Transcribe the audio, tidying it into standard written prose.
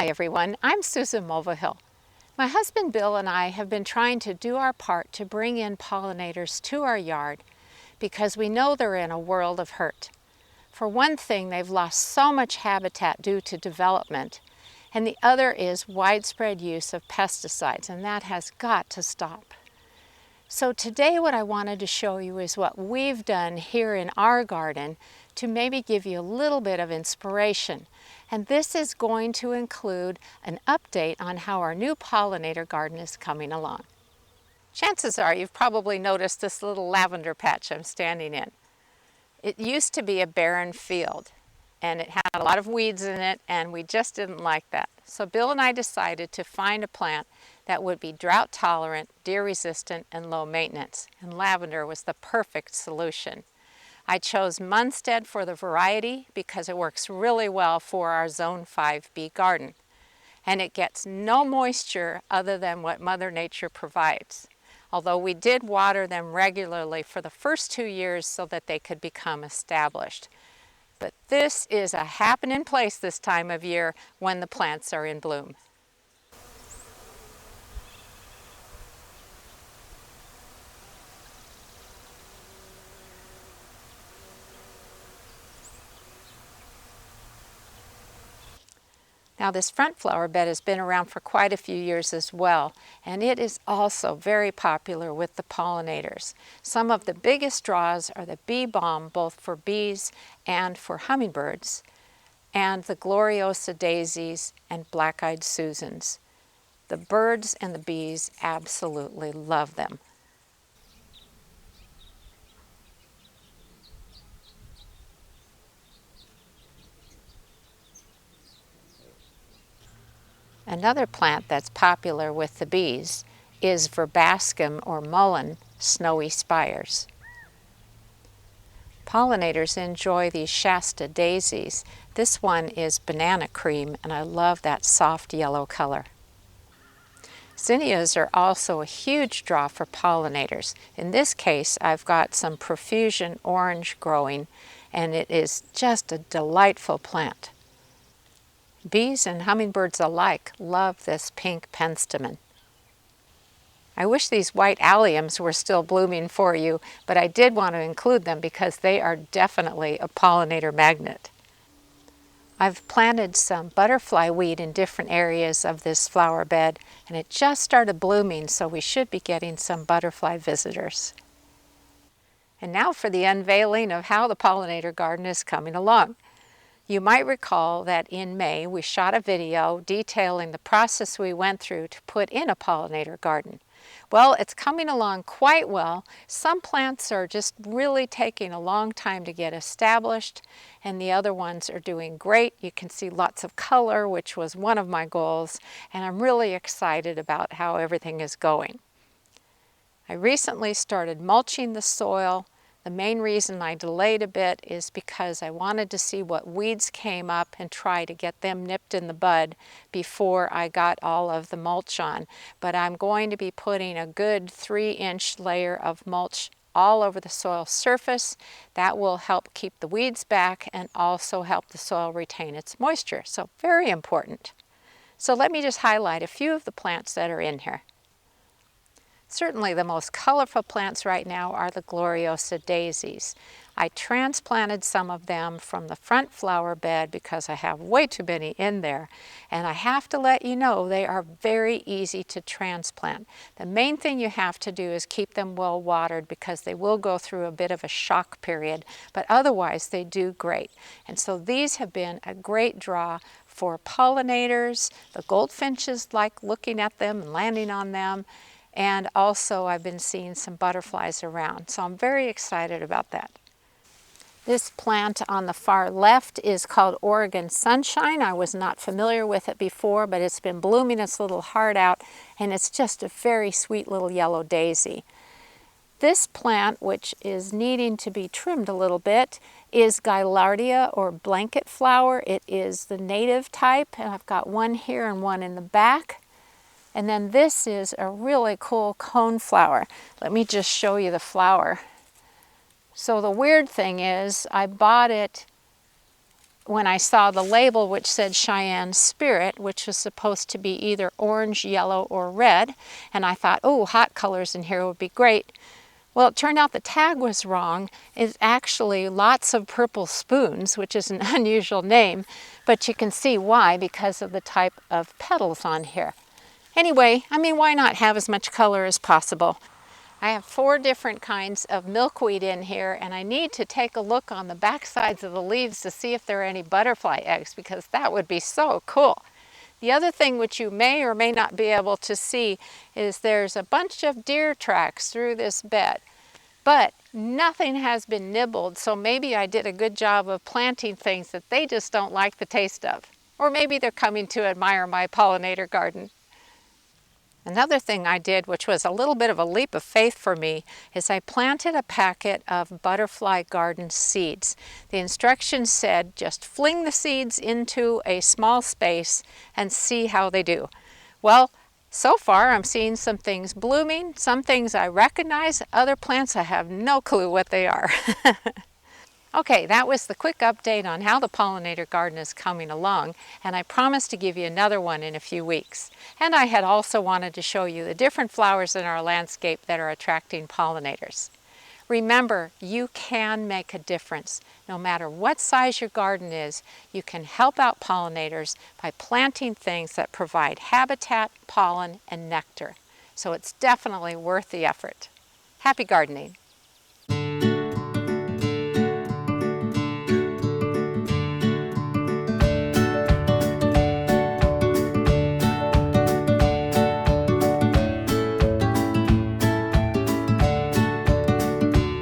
Hi everyone, I'm Susan Mulvihill. My husband Bill and I have been trying to do our part to bring in pollinators to our yard because we know they're in a world of hurt. For one thing, they've lost so much habitat due to development, and the other is widespread use of pesticides, and that has got to stop. So today what I wanted to show you is what we've done here in our garden to maybe give you a little bit of inspiration. And this is going to include an update on how our new pollinator garden is coming along. Chances are you've probably noticed this little lavender patch I'm standing in. It used to be a barren field, and it had a lot of weeds in it, and we just didn't like that. So Bill and I decided to find a plant that would be drought tolerant, deer resistant, and low maintenance, and lavender was the perfect solution. I chose Munstead for the variety because it works really well for our Zone 5B garden, and it gets no moisture other than what Mother Nature provides. Although we did water them regularly for the first 2 years so that they could become established. But this is a happening place this time of year when the plants are in bloom. Now this front flower bed has been around for quite a few years as well, and it is also very popular with the pollinators. Some of the biggest draws are the bee balm, both for bees and for hummingbirds, and the Gloriosa daisies and black-eyed Susans. The birds and the bees absolutely love them. Another plant that's popular with the bees is verbascum or mullein snowy spires. Pollinators enjoy these Shasta daisies. This one is banana cream, and I love that soft yellow color. Zinnias are also a huge draw for pollinators. In this case, I've got some profusion orange growing, and it is just a delightful plant. Bees and hummingbirds alike love this pink penstemon. I wish these white alliums were still blooming for you, but I did want to include them because they are definitely a pollinator magnet. I've planted some butterfly weed in different areas of this flower bed, and it just started blooming, so we should be getting some butterfly visitors. And now for the unveiling of how the pollinator garden is coming along. You might recall that in May we shot a video detailing the process we went through to put in a pollinator garden. Well, it's coming along quite well. Some plants are just really taking a long time to get established, and the other ones are doing great. You can see lots of color, which was one of my goals, and I'm really excited about how everything is going. I recently started mulching the soil. The main reason I delayed a bit is because I wanted to see what weeds came up and try to get them nipped in the bud before I got all of the mulch on. But I'm going to be putting a good 3-inch layer of mulch all over the soil surface. That will help keep the weeds back and also help the soil retain its moisture. So very important. So let me just highlight a few of the plants that are in here. Certainly the most colorful plants right now are the Gloriosa daisies. I transplanted some of them from the front flower bed because I have way too many in there. And I have to let you know they are very easy to transplant. The main thing you have to do is keep them well watered because they will go through a bit of a shock period, but otherwise they do great. And so these have been a great draw for pollinators. The goldfinches like looking at them and landing on them. And also I've been seeing some butterflies around, so I'm very excited about that. This plant on the far left is called Oregon Sunshine. I was not familiar with it before, but it's been blooming its little heart out, and it's just a very sweet little yellow daisy. This plant, which is needing to be trimmed a little bit, is Gaillardia or blanket flower. It is the native type, and I've got one here and one in the back. And then this is a really cool cone flower. Let me just show you the flower. So the weird thing is I bought it when I saw the label which said Cheyenne Spirit, which was supposed to be either orange, yellow, or red, and I thought, oh, hot colors in here would be great. Well, it turned out the tag was wrong. It's actually lots of purple spoons, which is an unusual name, but you can see why because of the type of petals on here. Anyway, I mean, why not have as much color as possible? I have 4 different kinds of milkweed in here, and I need to take a look on the back sides of the leaves to see if there are any butterfly eggs, because that would be so cool. The other thing which you may or may not be able to see is there's a bunch of deer tracks through this bed, but nothing has been nibbled, so maybe I did a good job of planting things that they just don't like the taste of. Or maybe they're coming to admire my pollinator garden. Another thing I did, which was a little bit of a leap of faith for me, is I planted a packet of butterfly garden seeds. The instructions said just fling the seeds into a small space and see how they do. Well, so far I'm seeing some things blooming, some things I recognize, other plants I have no clue what they are. Okay, that was the quick update on how the pollinator garden is coming along, and I promised to give you another one in a few weeks. And I had also wanted to show you the different flowers in our landscape that are attracting pollinators. Remember, you can make a difference. No matter what size your garden is, you can help out pollinators by planting things that provide habitat, pollen, and nectar. So it's definitely worth the effort. Happy gardening!